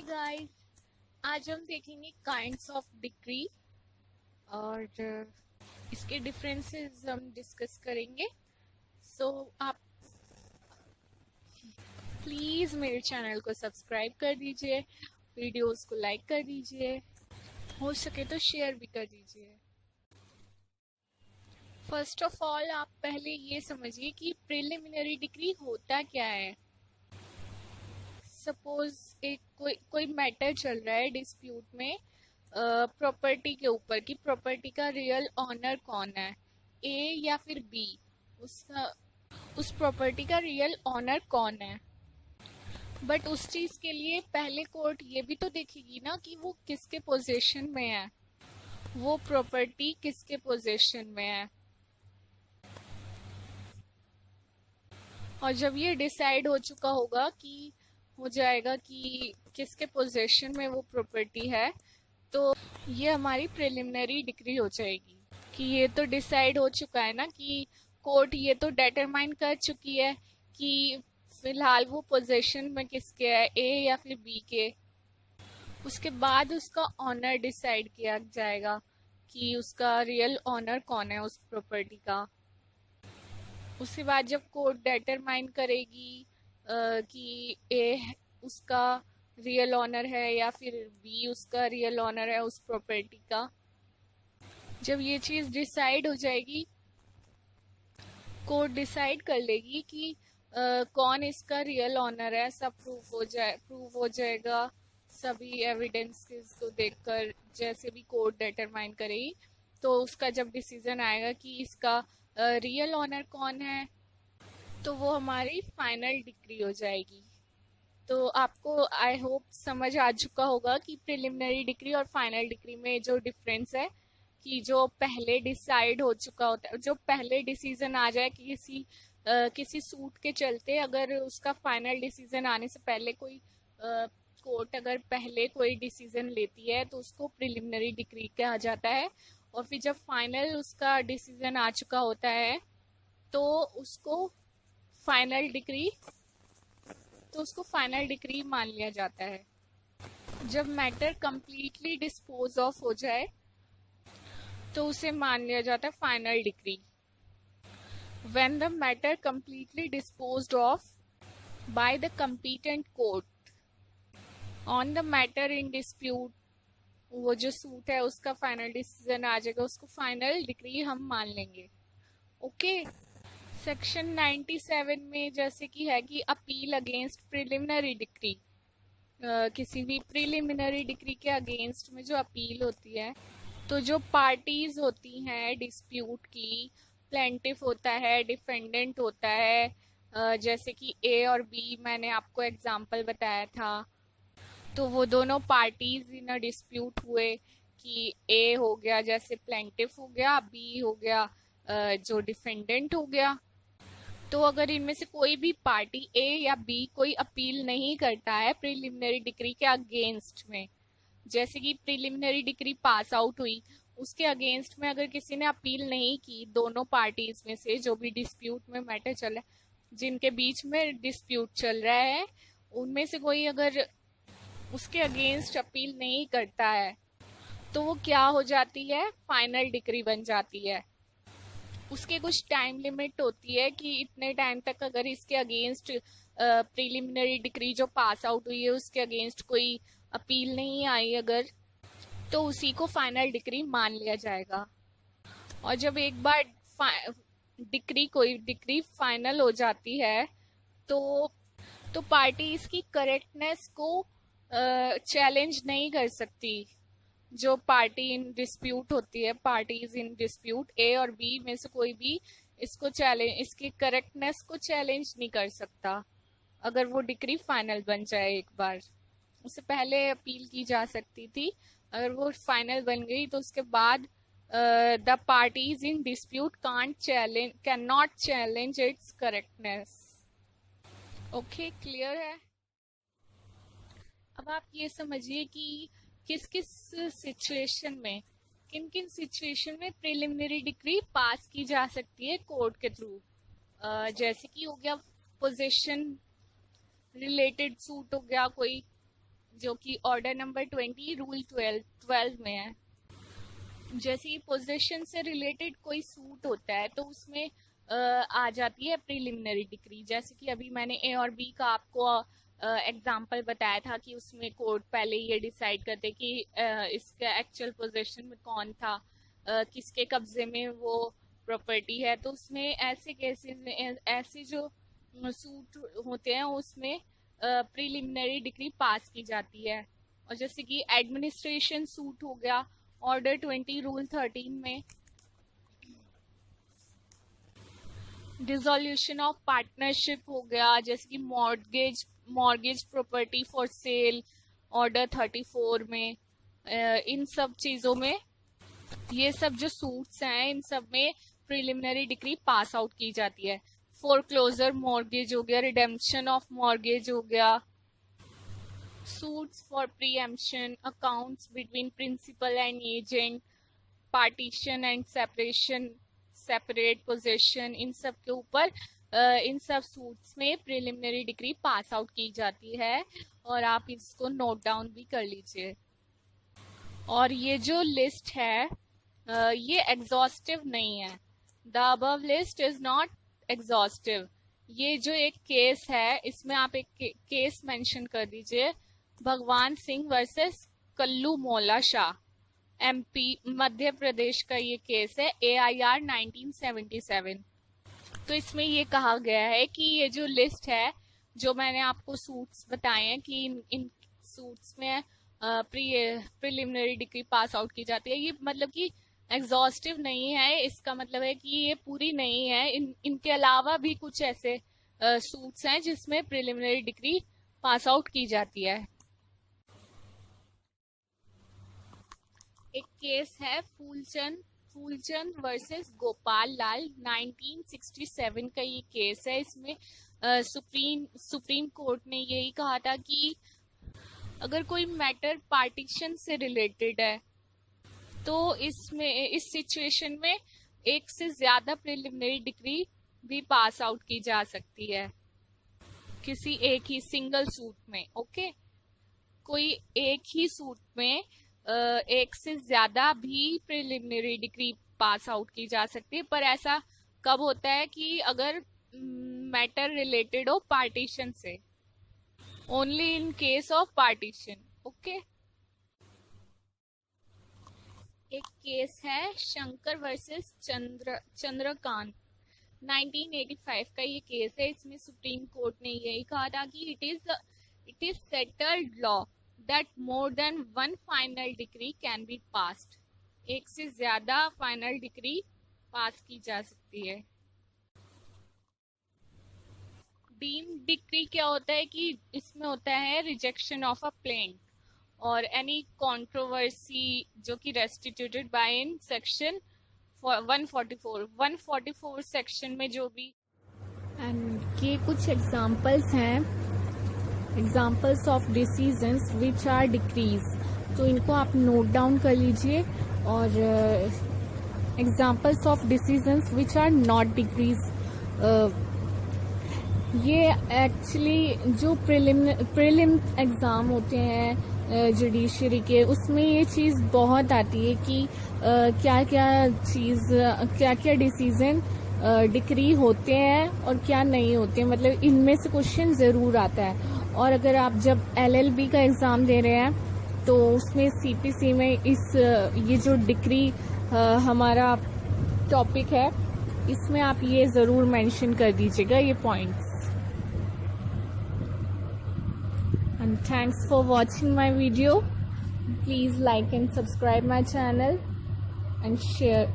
Guys, आज हम देखेंगे काइंड्स ऑफ डिग्री और इसके डिफरेंसेस हम डिस्कस करेंगे। सो आप प्लीज मेरे चैनल को सब्सक्राइब कर दीजिए, वीडियोस को लाइक कर दीजिए, हो सके तो शेयर भी कर दीजिए। फर्स्ट ऑफ ऑल आप पहले ये समझिए कि प्रिलिमिनरी डिग्री होता क्या है। सपोज एक कोई मैटर चल रहा है डिस्प्यूट में प्रॉपर्टी के ऊपर कि प्रॉपर्टी का रियल ऑनर कौन है, ए या फिर बी। उस प्रॉपर्टी का रियल ऑनर कौन है। बट उस चीज के लिए पहले कोर्ट ये भी तो देखेगी ना कि वो किसके पोजीशन में है, वो प्रॉपर्टी किसके पोजीशन में है। और जब ये डिसाइड हो चुका होगा कि हो जाएगा कि किसके पोजीशन में वो प्रॉपर्टी है, तो ये हमारी प्रिलिमिनरी डिग्री हो जाएगी कि ये तो डिसाइड हो चुका है ना, कि कोर्ट ये तो डिटरमाइन कर चुकी है कि फिलहाल वो पोजीशन में किसके है, ए या फिर बी के। उसके बाद उसका ऑनर डिसाइड किया जाएगा कि उसका रियल ऑनर कौन है उस प्रॉपर्टी का। उसके बाद जब कोर्ट डिटरमाइन करेगी कि ए उसका रियल ऑनर है या फिर बी उसका रियल ऑनर है उस प्रॉपर्टी का, जब ये चीज डिसाइड हो जाएगी, कोर्ट डिसाइड कर लेगी कि कौन इसका रियल ऑनर है। सब प्रूव हो जाएगा सभी एविडेंसेस को देखकर, जैसे भी कोर्ट डिटरमाइन करेगी। तो उसका जब डिसीजन आएगा कि इसका रियल ऑनर कौन है, तो वो हमारी फाइनल डिग्री हो जाएगी। तो आपको आई होप समझ आ चुका होगा कि प्रिलिमिनरी डिग्री और फाइनल डिग्री में जो डिफरेंस है, कि जो पहले डिसाइड हो चुका होता है, जो पहले डिसीजन आ जाए कि किसी सूट के चलते, अगर उसका फाइनल डिसीजन आने से पहले कोई कोर्ट अगर पहले कोई डिसीजन लेती है तो उसको प्रिलिमिनरी डिग्री कहा जाता है। और फिर जब फाइनल उसका डिसीजन आ चुका होता है तो उसको फाइनल डिग्री मान लिया जाता है। जब मैटर कंप्लीटली डिस्पोज ऑफ हो जाए तो उसे मान लिया जाता है final decree. When the matter completely disposed of by the competent court on the matter in dispute, वो जो सूट है उसका फाइनल डिसीजन आ जाएगा, उसको फाइनल डिग्री हम मान लेंगे। ओके। सेक्शन 97 में जैसे कि है कि अपील अगेंस्ट प्रिलिमिनरी डिग्री, किसी भी प्रिलिमिनरी डिग्री के अगेंस्ट में जो अपील होती है, तो जो पार्टीज होती हैं डिस्प्यूट की, प्लेंटिफ होता है, डिफेंडेंट होता है, जैसे कि ए और बी मैंने आपको एग्जांपल बताया था। तो वो दोनों पार्टीज इन अ डिस्प्यूट हुए कि ए हो गया जैसे प्लेंटिफ हो गया, बी हो गया जो डिफेंडेंट हो गया। तो अगर इनमें से कोई भी पार्टी ए या बी कोई अपील नहीं करता है प्रिलिमिनरी डिग्री के अगेंस्ट में, जैसे कि प्रिलिमिनरी डिग्री पास आउट हुई, उसके अगेंस्ट में अगर किसी ने अपील नहीं की, दोनों पार्टीज में से जो भी डिस्प्यूट में मैटर चल रहा है, जिनके बीच में डिस्प्यूट चल रहा है, उनमें से कोई अगर उसके अगेंस्ट अपील नहीं करता है तो वो क्या हो जाती है, फाइनल डिग्री बन जाती है। उसके कुछ टाइम लिमिट होती है कि इतने टाइम तक अगर इसके अगेंस्ट प्रिलिमिनरी डिग्री जो पास आउट हुई है उसके अगेंस्ट कोई अपील नहीं आई अगर, तो उसी को फाइनल डिग्री मान लिया जाएगा। और जब एक बार कोई डिग्री फाइनल हो जाती है तो पार्टी इसकी करेक्टनेस को चैलेंज नहीं कर सकती। जो पार्टी इन डिस्प्यूट होती है, पार्टीज इन डिस्प्यूट ए और बी में से कोई भी इसकी करेक्टनेस को चैलेंज नहीं कर सकता अगर वो डिग्री फाइनल बन जाए एक बार। उससे पहले अपील की जा सकती थी, अगर वो फाइनल बन गई तो उसके बाद the parties in dispute can not challenge it's correctness. Okay, clear है। अब आप ये समझिए कि किस किस सिचुएशन में, किन किन सिचुएशन में प्रिलिमिनरी डिग्री पास की जा सकती है कोर्ट के थ्रू। जैसे कि हो गया पोजीशन रिलेटेड सूट हो गया कोई, जो कि ऑर्डर नंबर 20 रूल 12 में है। जैसे पोजीशन से रिलेटेड कोई सूट होता है तो उसमें आ जाती है प्रिलिमिनरी डिक्री। जैसे कि अभी मैंने ए और बी का आपको एग्जाम्पल बताया था कि उसमें कोर्ट पहले ये डिसाइड करते कि इसका एक्चुअल पोजीशन में कौन था, किसके कब्जे में वो प्रॉपर्टी है। तो उसमें ऐसे केसेस में ऐसे जो सूट होते हैं उसमें प्रिलिमिनरी डिक्री पास की जाती है। और जैसे कि एडमिनिस्ट्रेशन सूट हो गया ऑर्डर 20 रूल 13 में, डिसोल्यूशन ऑफ पार्टनरशिप हो गया, जैसे कि mortgage property for sale order 34 में। इन सब चीजों में, ये सब जो सूट्स हैं इन सब में प्रिलिमिनरी डिक्री पास आउट की जाती है। फोरक्लोजर मॉर्गेज हो गया, रिडेम्पशन ऑफ मॉर्गेज हो गया, suits for preemption, accounts between principal and agent, partition and separation, separate position, इन सब के ऊपर इन सब सूट्स में प्रिलिमिनरी डिक्री पास आउट की जाती है। और आप इसको नोट डाउन भी कर लीजिए। और ये जो लिस्ट है ये एग्जॉस्टिव नहीं है। The above list is not exhaustive. ये जो एक केस है इसमें आप एक केस मेंशन कर दीजिए, भगवान सिंह वर्सेस कल्लू मौला शाह, एमपी मध्य प्रदेश का ये केस है, AIR 1977। तो इसमें ये कहा गया है कि ये जो लिस्ट है जो मैंने आपको सूट्स बताए हैं कि इन सूट्स में प्रिलिमिनरी डिक्री पास आउट की जाती है, ये मतलब कि एग्जॉस्टिव नहीं है। इसका मतलब है कि ये पूरी नहीं है। इनके अलावा भी कुछ ऐसे सूट्स हैं जिसमें प्रिलिमिनरी डिक्री पास आउट की जाती है। एक केस है फूलचंद वर्सेस गोपाल लाल 1967 का ये केस है। इसमें सुप्रीम कोर्ट ने यही कहा था कि अगर कोई मैटर पार्टीशन से रिलेटेड है तो इसमें इस सिचुएशन में एक से ज्यादा प्रिलिमिनरी डिक्री भी पास आउट की जा सकती है किसी एक ही सिंगल सूट में। ओके, कोई एक ही सूट में एक से ज्यादा भी प्रिलिमिनरी डिक्री पास आउट की जा सकती है, पर ऐसा कब होता है कि अगर मैटर रिलेटेड हो पार्टीशन से, only in case of partition. Okay, एक केस है शंकर वर्सेस चंद्रकांत 1985 का ये केस है। इसमें सुप्रीम कोर्ट ने यही कहा था कि it is settled law that more than one final degree can be passed। एक से ज्यादा फाइनल डिग्री पास की जा सकती है। डीम डिग्री क्या होता है कि इसमें होता है रिजेक्शन ऑफ अ प्लेंट और एनी कंट्रोवर्सी जो कि restituted by in section 144 section में जो भी। एंड ये कुछ एग्जांपल्स हैं, examples of decisions which are decrees, तो इनको आप नोट डाउन कर लीजिए। और examples of decisions which are not decrees, ये एक्चुअली जो प्रीलिम एग्जाम होते हैं जुडिशरी के, उसमें ये चीज़ बहुत आती है कि क्या क्या डिसीजन डिक्री होते हैं और क्या नहीं होते हैं, मतलब इनमें से क्वेश्चन ज़रूर आता है। और अगर आप जब LLB का एग्ज़ाम दे रहे हैं तो उसमें CPC में ये जो डिक्री हमारा टॉपिक है इसमें आप ये ज़रूर मेंशन कर दीजिएगा ये points. And thanks for watching my video. Please like and subscribe my channel and share.